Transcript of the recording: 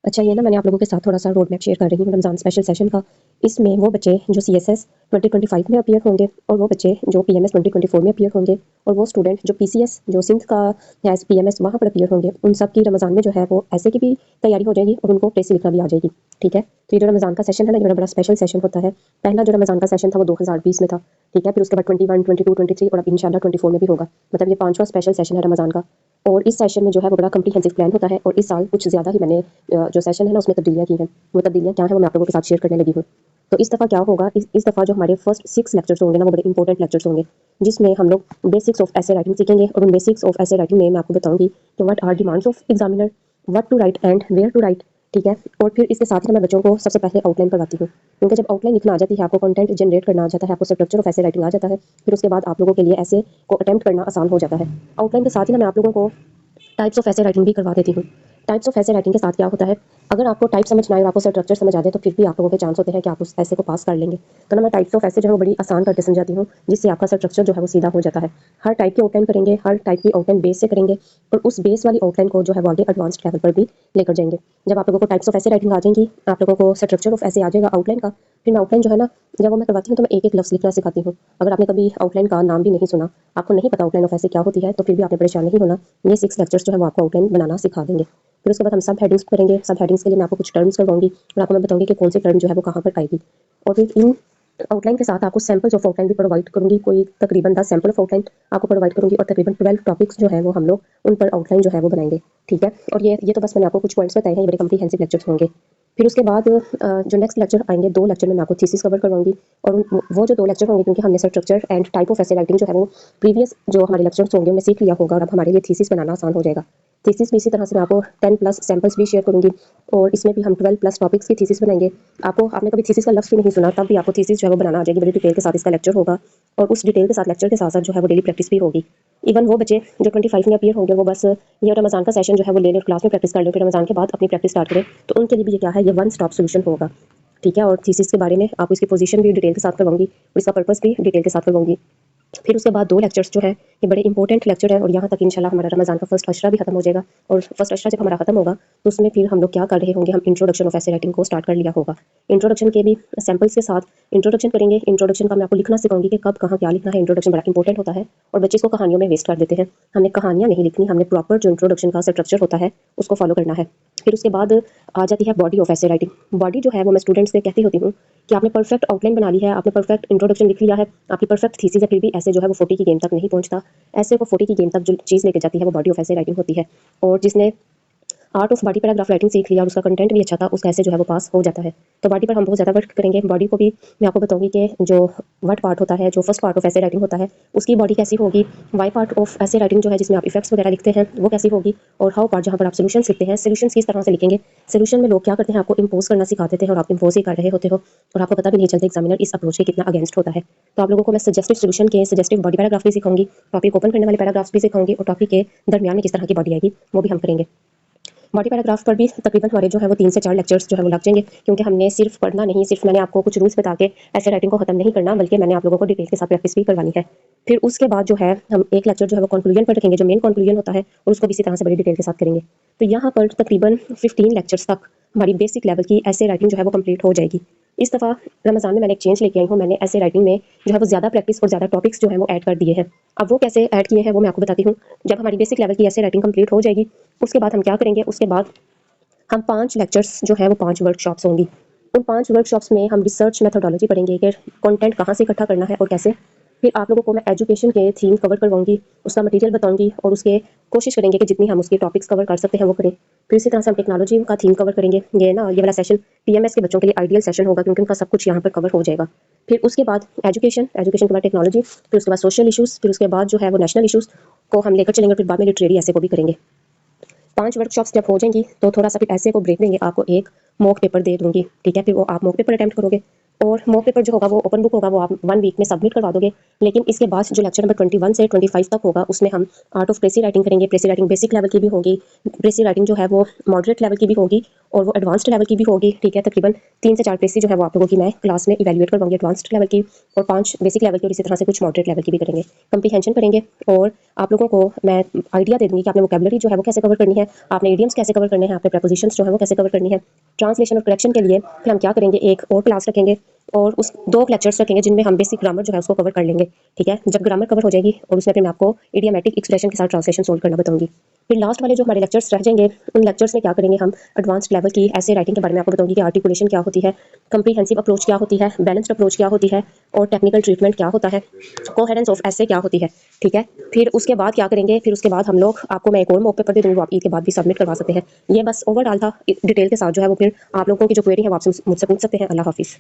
अच्छा, ये ना मैंने आप लोगों के साथ थोड़ा-सा रोड मैप शेयर कर रही हूँ रमज़ान स्पेशल सेशन का। इसमें वो बच्चे जो सीएसएस 2025 में अपीयर होंगे और वो बच्चे जो पीएमएस 2024 में अपीयर होंगे और वो स्टूडेंट जो पीसीएस जो सिंध का एज़ पीएमएस वहाँ पर अपीयर होंगे, उन सब की रमज़ान में जो है वो ऐसे की भी तैयारी हो जाएगी और उनको प्रेस लिखना भी आ जाएगी, ठीक है? तो ये जो रमज़ान का सेशन है ना, ये बड़ा स्पेशल सेशन होता है। पहला जो रमज़ान का सेशन था वो 2020 में था, ठीक है? फिर उसके बाद 21, 22, 23 और अब इंशाल्लाह 24 में भी होगा। मतलब ये 5वां स्पेशल सेशन है रमज़ान का। और इस सेशन में जो है वो बड़ा कम्प्रिहेंसिव प्लान होता है और इस साल कुछ ज़्यादा ही मैंने जो सेशन है ना उसमें तब्दीलियाँ की हैं। वो तब्दीलियाँ क्या हैं वो मैं आप लोगों के साथ शेयर करने लगी हूँ। तो इस दफ़ा क्या होगा, इस दफ़ा जो हमारे फर्स्ट 6 लेक्चर्स होंगे ना वो बड़े इंपॉर्टेंट लेक्चर्स होंगे, जिसमें हम लोग बेसिक्स ऑफ एसे राइटिंग सीखेंगे और उन बेसिक्स ऑफ एसे राइटिंग में मैं आपको बताऊँगी कि what are demands of examiner, what to write and where to write, ठीक है? और फिर इसके साथ ही मैं बच्चों को सबसे पहले आउटलाइन करवाती हूँ, क्योंकि जब आउटलाइन लिखना आ जाती है, आपको कंटेंट जनरेट करना आ जाता है, आपको स्ट्रक्चर ऑफ एसे राइटिंग आ जाता है, फिर उसके बाद आप लोगों के लिए ऐसे को अटेम्प्ट करना आसान हो जाता है। आउटलाइन के साथ ही ना मैं आप लोगों को टाइप्स ऑफ ऐसे राइटिंग भी करवा देती हूँ। टाइप्स ऑफ ऐसे राइटिंग के साथ क्या होता है, अगर आपको टाइप समझ ना आए और आपको स्ट्रक्चर समझ आ जाए तो फिर भी आप लोगों के चांस होते हैं कि आप उस ऐसे को पास कर लेंगे। तो ना मैं टाइप्स ऑफ ऐसे जो है वो बड़ी आसान करके समझाती हूँ, जिससे आपका स्ट्रक्चर जो है वो सीधा हो जाता है। हर टाइप की आउटलाइन करेंगे, हर टाइप की आउटलाइन बेस से करेंगे और उस बेस वाली आउटलाइन को जो है वो आगे एडवांस्ड लेवल पर भी लेकर जाएंगे। जब आप लोगों को टाइप्स ऑफ ऐसे राइटिंग आ जाएंगी, आप लोगों को स्ट्रक्चर ऑफ ऐसे आ जाएगा आउटलाइन का, फिर मैं आउटलाइन जो है ना, जब वो मैं करवाती हूँ तो मैं एक-एक लफ्ज़ लिखना सिखाती हूँ। अगर आपने कभी आउटलाइन का नाम भी नहीं सुना, आपको नहीं पता आउटलाइन ऑफ ऐसे क्या होती है, तो फिर भी आपने परेशान नहीं होना। ये 6 लेक्चर्स जो है वो आपको आउटलाइन बनाना सिखा देंगे। फिर उसके बाद हम सब हेडिंग्स करेंगे। सब हेडिंग्स के लिए मैं आपको कुछ टर्म्स करवाऊँगी और आपको मैं बताऊँगी कि कौन सी टर्म जो है वो कहाँ पर आएगी। और फिर इन आउटलाइन के साथ आपको सैंपल्स ऑफ आउटलाइन भी प्रोवाइड करूँगी। कोई तकरीबन 10 सैंपल ऑफ आउटलाइन आपको प्रोवाइड करूँगी और तकरीबन 12 टॉपिक्स जो है वो हम लोग उन पर आउटलाइन जो है वो बनाएँगे, ठीक है? और ये तो बस मैंने आपको कुछ पॉइंट्स बताए हैं, ये बड़े कम्प्रिहेंसिव लेक्चर्स होंगे। फिर उसके बाद जो नेक्स्ट लेक्चर आएँगे, 2 लेक्चर में मैं आपको थीसिस कवर करवाऊँगी और वो जो 2 लेक्चर होंगे, क्योंकि हमने structure and type of essay writing जो है वो प्रीवियस जो हमारे लेक्चर्स होंगे उनमें सीख लिया होगा और अब हमारे लिए थीसिस बनाना आसान हो जाएगा। थीसिस भी इसी तरह से मैं आपको 10 प्लस सैंपल्स भी शेयर करूँगी और इसमें भी हम 12 प्लस टॉपिक्स की थीसिस बनाएँगे। आपने कभी थीसिस का लफ्ज़ भी नहीं सुना, तब भी आपको थीसिस जो है वो बनाना आ जाएगी। बड़ी डिटेल के साथ इसका लेक्चर होगा और उस डिटेल के साथ लेक्चर के साथ-साथ जो है वो डेली प्रैक्टिस भी होगी। इवन वो बच्चे जो 25 में अपीयर होंगे, वो बस ये रमज़ान का सेशन जो है वो ले लें, क्लास में प्रैक्टिस कर लें, फिर रमज़ान के बाद अपनी प्रैक्टिस स्टार्ट करें, तो उनके लिए भी ये क्या है, ये वन स्टॉप सॉल्यूशन होगा, ठीक है? और थीसिस के बारे में आपको इसकी पोजीशन भी डिटेल के साथ करवाऊँगी और इसका पर्पस भी डिटेल के साथ करवाऊँगी। फिर उसके बाद 2 लेक्चर्स जो हैं, ये बड़े इंपॉर्टेंट लेक्चर हैं और यहाँ तक इंशाल्लाह हमारा रमज़ान का फर्स्ट अशरा भी खत्म हो जाएगा और फर्स्ट अशरा जब हमारा खत्म होगा, तो उसमें फिर हम लोग क्या कर रहे होंगे, हम इंट्रोडक्शन ऑफ एसे राइटिंग को स्टार्ट कर लिया होगा। इंट्रोडक्शन के भी सैंपल्स के साथ इंट्रोडक्शन करेंगे। इंट्रोडक्शन का मैं आपको लिखना सिखाऊंगी कि कब कहाँ क्या लिखना है। इंट्रोडक्शन बड़ा इंपॉर्टेंट होता है और बच्चे इसको कहानियों में वेस्ट कर देते हैं। हमने कहानियाँ नहीं लिखनी, हमने प्रॉपर जो इंट्रोडक्शन का स्ट्रक्चर होता है उसको फॉलो करना है। फिर उसके बाद आ जाती है body of essay writing. Body जो है वो मैं स्टूडेंट्स से कहती होती हूँ कि आपने परफेक्ट आउटलाइन बना ली है, आपने परफेक्ट इंट्रोडक्शन लिख लिया है, आपकी परफेक्ट थीसिस है, फिर भी ऐसे जो है वो 40 की गेम तक नहीं पहुंचता। ऐसे को 40 की गेम तक जो चीज़ लेके जाती है वो बॉडी ऑफ ऐसे राइटिंग होती है। और जिसने art of body paragraph writing सीख लिया और उसका कंटेंट भी अच्छा था, उसका ऐसे जो है वो पास हो जाता है। तो बॉडी पर हम बहुत ज़्यादा वर्क करेंगे। बॉडी को भी मैं आपको बताऊंगी कि जो व्हाट पार्ट होता है, जो फर्स्ट पार्ट ऑफ ऐसे राइटिंग होता है, उसकी बॉडी कैसी होगी। वाई पार्ट ऑफ ऐसे राइटिंग जो है जिसमें आप इफेक्ट्स वगैरह लिखते हैं, वो कैसी होगी। और हाउ पार्ट जहाँ पर आप सोल्यूशन लिखते हैं, सोल्यूशन किस तरह से लिखेंगे। सोल्यूशन में लोग क्या करते हैं, आपको इम्पोज करना सिखा देते हैं और आप इम्पोज ही कर रहे होते हो और आपको पता भी नहीं चलता एग्जामिनर इस अप्रोच के कितना अगेंस्ट होता है। तो आप लोगों को मैं सजेस्टिव सोल्यूशन के, सजेस्टिव बॉडी पैराग्राफ भी सिखाऊंगी, टॉपिक ओपन करने वाले पैराग्राफ्स भी सिखाऊंगी और टॉपिक के दरमियान में किस तरह की बॉडी आएगी वो भी हम करेंगे। बॉडी पैराग्राफ पर भी तकरीबन हमारे जो है वो 3 से 4 लेक्चर्स जो है वो लग जाएंगे, क्योंकि हमने सिर्फ पढ़ना नहीं, सिर्फ मैंने आपको कुछ रूल्स बता के ऐसे राइटिंग को खत्म नहीं करना, बल्कि मैंने आप लोगों को डिटेल के साथ प्रैक्टिस भी करवानी है। फिर उसके बाद जो है हम एक लेक्चर जो है वो कंक्लूजन पर रखेंगे, जो मेन कंक्लूजन होता है, और उसको भी इसी तरह से बड़ी डिटेल के साथ करेंगे। तो यहाँ पर तकरीबन 15 लेक्चर्स तक हमारी बेसिक लेवल की ऐसे राइटिंग जो है वो कंप्लीट हो जाएगी। इस दफ़ा रमज़ान में मैंने एक चेंज लेके आई हूँ। मैंने ऐसे राइटिंग में जो है वो ज़्यादा प्रैक्टिस और ज़्यादा टॉपिक्स जो है वो ऐड कर दिए हैं। अब वो कैसे ऐड किए हैं वो मैं आपको बताती हूँ। जब हमारी बेसिक लेवल की ऐसे राइटिंग कंप्लीट हो जाएगी, उसके बाद हम क्या करेंगे, उसके बाद हम 5 लेक्चर्स जो हैं वो 5 वर्कशॉप्स होंगी। उन 5 वर्कशॉप्स में हम रिसर्च मेथोडोलॉजी पढ़ेंगे कि कंटेंट कहाँ से इकट्ठा करना है और कैसे। फिर आप लोगों को मैं एजुकेशन के थीम कवर करवाऊंगी, उसका मटेरियल बताऊंगी और उसके कोशिश करेंगे कि जितनी हम उसके टॉपिक्स कवर कर सकते हैं वो करें। फिर इसी तरह से हम टेक्नोलॉजी का थीम कवर करेंगे। ये वाला सेशन पीएमएस के बच्चों के लिए आइडियल सेशन होगा, क्योंकि उनका सब कुछ यहाँ पर कवर हो जाएगा। फिर उसके बाद एजुकेशन के बाद टेक्नोलॉजी, फिर उसके बाद सोशल इशूज़, फिर उसके बाद जो है वो नेशनल इशूज़ को हम लेकर चलेंगे, फिर बाद में लिटरेरी ऐसे को भी करेंगे। 5 वर्कशॉप्स जब हो जाएंगी तो थोड़ा सा फिर ऐसे को ब्रेक देंगे, आपको एक मॉक पेपर दे दूंगी, ठीक है? फिर वो आप मॉक पेपर अटेम्प्ट करोगे। और मॉक पेपर जो होगा वो ओपन बुक होगा, वो आप 1 वीक में सबमिट करवा दोगे। लेकिन इसके बाद जो लेक्चर नंबर 21 से 25 तक होगा उसमें हम आर्ट ऑफ प्रेसी राइटिंग करेंगे। प्रेसी राइटिंग बेसिक लेवल की भी होगी, प्रेसी राइटिंग जो है वो मॉडरेट लेवल की भी होगी और वो एडवांस्ड लेवल की भी होगी। ठीक है, तकरीबन 3 से 4 प्रेसी जो है वो आप लोगों की मैं क्लास में इवैल्यूएट करवाऊंगी एडवांस्ड लेवल की, और 5 बेसिक लेवल की, और इसी तरह से कुछ मॉडरेट लेवल की भी करेंगे। कंप्रीहेंशन करेंगे और आप लोगों को मैं आइडिया दे दूंगी कि आपने वोकैबुलरी जो है वो कैसे कवर करनी है, आपने इडियम्स कैसे कवर करने हैं, आपने प्रेपोजिशंस जो है वो कैसे कवर करनी है। ट्रांसलेशन और करेक्शन के लिए फिर हम क्या करेंगे, एक और क्लास रखेंगे और उस 2 लेक्चर्स रखेंगे जिनमें हम बेसिक ग्रामर जो है उसको कवर कर लेंगे। ठीक है, जब ग्रामर कवर हो जाएगी और उसमें फिर मैं आपको इडियोमैटिक एक्सप्रेशन के साथ ट्रांसलेशन सोल्व करना बताऊंगी। फिर लास्ट वाले जो हमारे लेक्चर्स रह जाएंगे, उन लेक्चर्स में क्या करेंगे, हम एडवांस्ड लेवल की ऐसे राइटिंग के बारे में आपको बताऊंगी कि आर्टिकुलेशन क्या होती है, कंप्रीहेंसिव अप्रोच क्या होती है, बैलेंस्ड अप्रोच क्या होती है और टेक्निकल ट्रीटमेंट क्या होता है, कोहेरेंस ऑफ ऐसे क्या होती है। ठीक है, फिर उसके बाद क्या करेंगे, फिर उसके बाद हम लोग आपको मैं एक और मॉक पेपर दे दूंगी, वो आप ईद के बाद भी सबमिट करवा सकते हैं। ये बस ओवरऑल था, डिटेल के साथ जो है वो फिर आप लोगों की जो क्वेरी है वो आपसे मुझसे पूछ सकते हैं। अल्लाह हाफिज़।